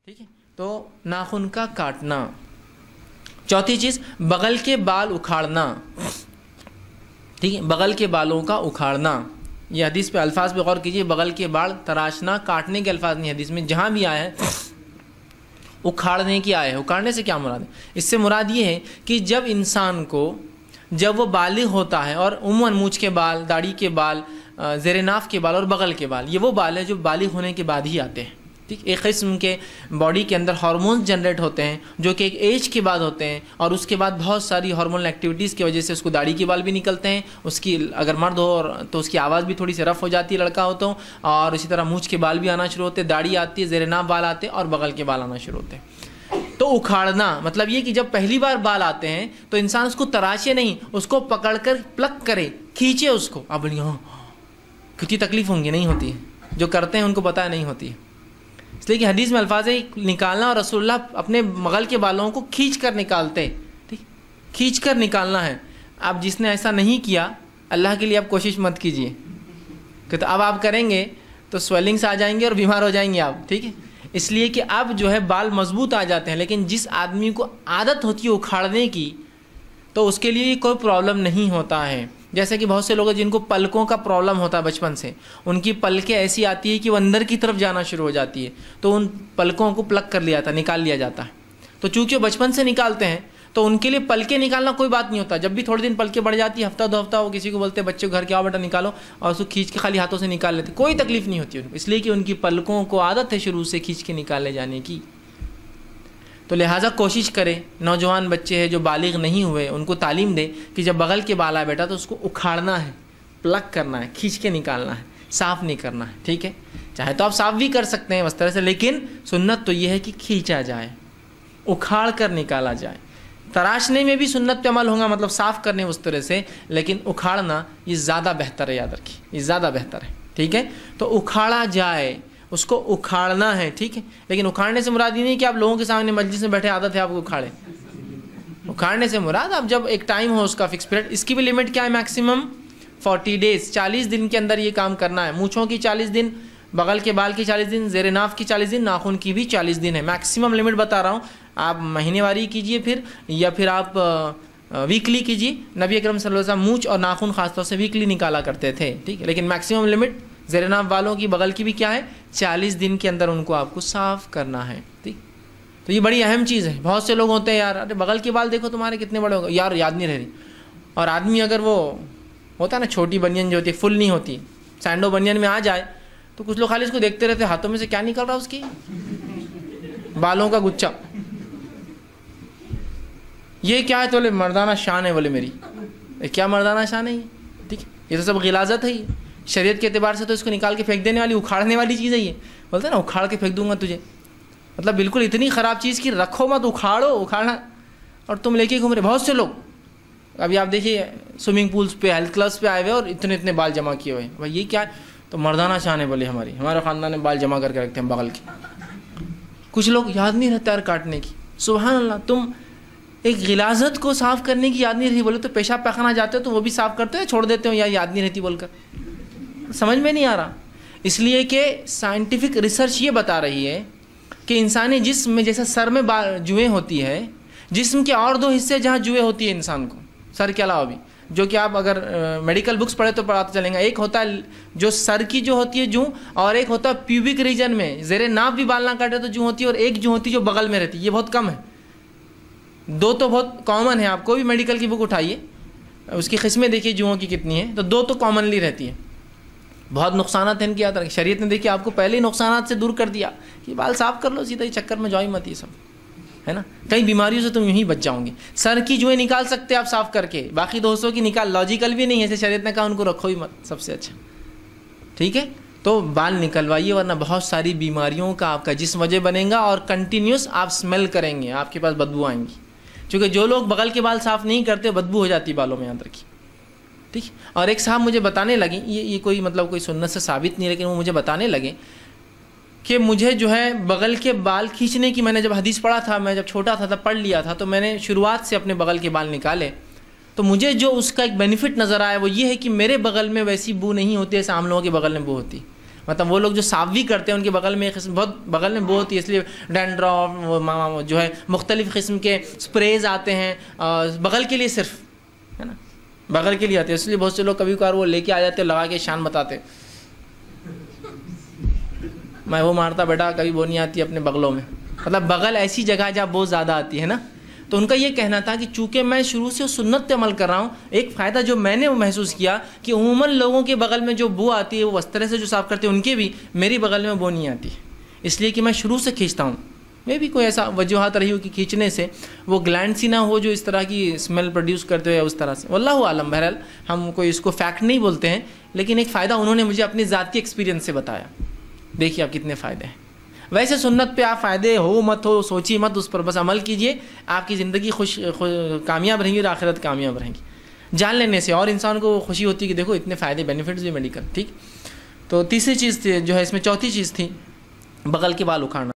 ٹھیک ہے. تو ناخن کا کاٹنا. چوتھی چیز بغل کے بال اکھاڑنا. ٹھیک ہے, بغل کے بالوں کا اکھاڑنا. یہ حدیث پہ الفاظ پہ غور کیجیے. بغل کے بال تراشنا, کاٹنے کے الفاظ نہیں حدیث میں, جہاں بھی آیا ہے اکھاڑنے کی آیا ہے. اکھاڑنے سے کیا مراد ہے؟ اس سے مراد یہ ہے کہ جب انسان کو جب وہ بالغ ہوتا ہے, اور عموماً مونچھ کے بال, داڑھی کے بال, زیر ناف کے بال اور بغل کے بال, یہ وہ بال ہیں جو بالغ ہونے کے بعد ہی آتے ہیں. ٹھیک, ایک قسم کے باڈی کے اندر ہارمونز جنریٹ ہوتے ہیں جو کہ ایک ایج کے بعد ہوتے ہیں, اور اس کے بعد بہت ساری ہارمونل ایکٹیویٹیز کی وجہ سے اس کو داڑھی کے بال بھی نکلتے ہیں. اس کی اگر مرد ہو تو اس کی آواز بھی تھوڑی سی رف ہو جاتی ہے, لڑکا ہو تو, اور اسی طرح مونچھ کے بال بھی آنا شروع ہوتے ہیں, داڑھی آتی ہے, زیر ناف بال آتے ہیں, اور بغل کے بال آنا شروع ہوتے ہیں. تو اکھاڑنا مطلب یہ کہ جب پہلی بار بال آتے ہیں تو انسان اس کو تراشے نہیں, اس کو پکڑ کر پلک کرے, کھینچے اس کو. اب بولیے ہاں کتنی تکلیف ہوں گی, نہیں ہوتی ہے. جو کرتے ہیں ان کو پتہ نہیں ہوتی ہے. اس لیے کہ حدیث میں الفاظ ہے نکالنا, اور رسول اللہ اپنے بغل کے بالوں کو کھینچ کر نکالتے. ٹھیک, کھینچ کر نکالنا ہے. اب جس نے ایسا نہیں کیا, اللہ کے لیے آپ کوشش مت کیجیے, کہ تو اب آپ کریں گے تو سویلنگس آ جائیں گے اور بیمار ہو جائیں گے آپ. ٹھیک ہے, اس لیے کہ اب جو ہے بال مضبوط آ جاتے ہیں, لیکن جس آدمی کو عادت ہوتی ہے اکھاڑنے کی تو اس کے لیے کوئی پرابلم نہیں ہوتا ہے. جیسے کہ بہت سے لوگ ہیں جن کو پلکوں کا پرابلم ہوتا ہے بچپن سے, ان کی پلکیں ایسی آتی ہے کہ وہ اندر کی طرف جانا شروع ہو جاتی ہے, تو ان پلکوں کو پلک کر لیا جاتا ہے, نکال لیا جاتا ہے. تو چونکہ وہ بچپن سے نکالتے ہیں تو ان کے لیے پلکیں نکالنا کوئی بات نہیں ہوتا. جب بھی تھوڑے دن پلکیں بڑھ جاتی ہے, ہفتہ دو ہفتہ, وہ کسی کو بولتے ہیں بچے کو گھر کے آؤ بیٹا نکالو, اور اس کو کھینچ کے خالی ہاتھوں سے نکال لیتے, کوئی تکلیف نہیں ہوتی ان کو, اس لیے کہ ان کی پلکوں کو عادت ہے شروع سے کھینچ کے نکالے جانے کی. تو لہٰذا کوشش کرے, نوجوان بچے ہیں جو بالغ نہیں ہوئے ان کو تعلیم دے کہ جب بغل کے بال آئے بیٹا تو اس کو اکھاڑنا ہے, پلک کرنا ہے, کھینچ کے نکالنا ہے, صاف نہیں کرنا ہے. ٹھیک ہے, چاہے تو آپ صاف بھی کر سکتے ہیں اس طرح سے, لیکن سنت تو یہ ہے کہ کھینچا جائے, اکھاڑ کر نکالا جائے. تراشنے میں بھی سنت پہ عمل ہوگا, مطلب صاف کرنے اس طرح سے, لیکن اکھاڑنا یہ زیادہ بہتر ہے, یاد رکھیے یہ زیادہ بہتر ہے. ٹھیک ہے, تو اکھاڑا جائے, اس کو اکھاڑنا ہے. ٹھیک ہے, لیکن اکھاڑنے سے مراد یہ نہیں کہ آپ لوگوں کے سامنے مجلس میں بیٹھے عادت ہے آپ کو اکھاڑیں. اکھاڑنے سے مراد آپ جب ایک ٹائم ہو اس کا فکس پیریڈ, اس کی بھی لمٹ کیا ہے, میکسیمم 40 days, 40 دن کے اندر یہ کام کرنا ہے. مونچھوں کی 40 دن, بغل کے بال کی 40 دن, زیر ناف کی 40 دن, ناخن کی بھی 40 دن ہے. میکسیمم لمٹ بتا رہا ہوں, آپ مہینے واری کیجئے پھر, یا پھر آپ ویکلی کیجئے. نبی اکرم صلی اللہ علیہ وسلم مونچھ اور ناخن خاص طور سے ویکلی نکالا کرتے تھے. ٹھیک ہے, لیکن میکسیمم لمٹ زیر ناف والوں کی, بغل کی بھی کیا ہے, 40 دن کے اندر ان کو آپ کو صاف کرنا ہے. ٹھیک, تو یہ بڑی اہم چیز ہے. بہت سے لوگ ہوتے ہیں یار ارے بغل کے بال دیکھو تمہارے کتنے بڑے ہو گئے, یار یاد نہیں رہ رہی. اور آدمی اگر وہ ہوتا ہے نا چھوٹی بنین جو ہوتی ہے, فل نہیں ہوتی, سینڈو بنین میں آ جائے تو کچھ لوگ خالی اس کو دیکھتے رہتے, ہاتھوں میں سے کیا نکل رہا اس کی, بالوں کا گچھا. یہ کیا ہے, تو بولے مردانہ شان ہے. بولے میری کیا مردانہ شان ہے یہ. ٹھیک, یہ تو سب غلاظت ہے. یہ شریعت کے اعتبار سے تو اس کو نکال کے پھینک دینے والی, اکھاڑنے والی چیز ہے. یہ بولتے ہیں نا اکھاڑ کے پھینک دوں گا تجھے, مطلب بالکل اتنی خراب چیز کی رکھو مت, اکھاڑو, اکھاڑنا اور تم لے کے گھوم رہے. بہت سے لوگ ابھی آپ دیکھیے سوئمنگ پولس پہ, ہیلتھ کلبس پہ آئے ہوئے اور اتنے اتنے بال جمع کیے ہوئے ہیں. بھائی یہ کیا ہے, تو مردانہ شان ہے. بولے ہمارے خاندان نے بال جمع کر کے رکھتے ہیں بغل کے. کچھ لوگ یاد نہیں رہتا ہے کاٹنے کی. سبحان اللہ, تم ایک غلاظت کو صاف کرنے کی یاد نہیں رہتی. بولے تو پیشاب پاخانہ جاتے ہو تو وہ بھی صاف کرتے ہو, چھوڑ دیتے ہو, یا یاد نہیں رہتی بول کر. سمجھ میں نہیں آ رہا. اس لیے کہ سائنٹیفک ریسرچ یہ بتا رہی ہے کہ انسانی جسم میں جیسے سر میں جوئیں ہوتی ہے, جسم کے اور 2 حصے جہاں جوئیں ہوتی ہے انسان کو, سر کے علاوہ بھی, جو کہ آپ اگر میڈیکل بکس پڑھے تو پڑھاتے چلیں گا. ایک ہوتا ہے جو سر کی جو ہوتی ہے جو, اور ایک ہوتا ہے پیوبک ریجن میں, زیر ناف بھی بال نہ کاٹے تو جو ہوتی ہے, اور ایک جو ہوتی ہے جو بغل میں رہتی ہے. یہ بہت کم ہے, 2 تو بہت کامن ہے. آپ کوئی بھی میڈیکل کی بک اٹھائیے, اس کی قسمیں دیکھیے جوؤں کی کتنی ہیں, تو 2 تو کامنلی رہتی ہے. بہت نقصانات ہیں ان کی, یاد رکھیں. شریعت نے دیکھیے آپ کو پہلے ہی نقصانات سے دور کر دیا کہ بال صاف کر لو, سیدھا ہی چکر میں جاؤ ہی مت, یہ سب ہے نا. کئی بیماریوں سے تم یوں ہی بچ جاؤں گے. سر کی جوئیں نکال سکتے آپ صاف کر کے, باقی 200 کی نکال, لاجیکل بھی نہیں ہے, ایسے شریعت نے کہا ان کو رکھو ہی مت, سب سے اچھا. ٹھیک ہے, تو بال نکلوائیے, ورنہ بہت ساری بیماریوں کا آپ کا جسم وجہ بنے گا, اور کنٹینیوس آپ اسمیل کریں گے, آپ کے پاس بدبو آئیں گی. چونکہ جو لوگ بغل کے بال صاف نہیں کرتے بدبو ہو جاتی بالوں میں, یاد رکھیے. ٹھیک, اور ایک صاحب مجھے بتانے لگے, یہ کوئی مطلب کوئی سنت سے ثابت نہیں, لیکن وہ مجھے بتانے لگے کہ مجھے جو ہے بغل کے بال کھینچنے کی, میں نے جب حدیث پڑھا تھا, میں جب چھوٹا تھا تب پڑھ لیا تھا, تو میں نے شروعات سے اپنے بغل کے بال نکالے, تو مجھے جو اس کا ایک بینیفٹ نظر آیا وہ یہ ہے کہ میرے بغل میں ویسی بو نہیں ہوتی جیسے عام لوگوں کے بغل میں بو ہوتی. مطلب وہ لوگ جو صاف بھی کرتے ہیں ان کے بغل میں بہت بغل میں بہت ہی، اس لیے ڈینڈرف جو ہے مختلف قسم کے سپریز آتے ہیں بغل کے لیے، صرف ہے نا بغل کے لیے آتے ہیں، اس لیے بہت سے لوگ کبھی کبھار وہ لے کے آ جاتے لگا کے شان بتاتے، میں وہ مارتا بیٹا کبھی وہ نہیں آتی اپنے بغلوں میں، مطلب بغل ایسی جگہ ہے جہاں بہت زیادہ آتی ہے نا. تو ان کا یہ کہنا تھا کہ چونکہ میں شروع سے سنت پہ عمل کر رہا ہوں، ایک فائدہ جو میں نے محسوس کیا کہ عموماً لوگوں کے بغل میں جو بو آتی ہے وہ اس طرح سے جو صاف کرتے ہیں ان کے بھی، میری بغل میں بو نہیں آتی، اس لیے کہ میں شروع سے کھینچتا ہوں. میں بھی کوئی ایسا وجوہات رہی ہو کہ کھینچنے سے وہ گلینڈ سی نہ ہو جو اس طرح کی اسمیل پروڈیوس کرتے ہوئے اس طرح سے، واللہ عالم. بہرحال ہم کوئی اس کو فیکٹ نہیں بولتے ہیں، لیکن ایک فائدہ انہوں نے مجھے اپنی ذاتی ایکسپیرینس سے بتایا. دیکھیے آپ کتنے فائدے ہیں. ویسے سنت پہ آپ فائدے ہو مت ہو سوچی مت، اس پر بس عمل کیجئے، آپ کی زندگی کامیاب رہیں گی اور آخرت کامیاب رہیں گی. جان لینے سے اور انسان کو خوشی ہوتی ہے کہ دیکھو اتنے فائدے بینیفٹس بھی میڈیکل. ٹھیک، تو تیسری چیز تھی جو ہے اس میں، چوتھی چیز تھی بغل کے بال اکھاڑنا.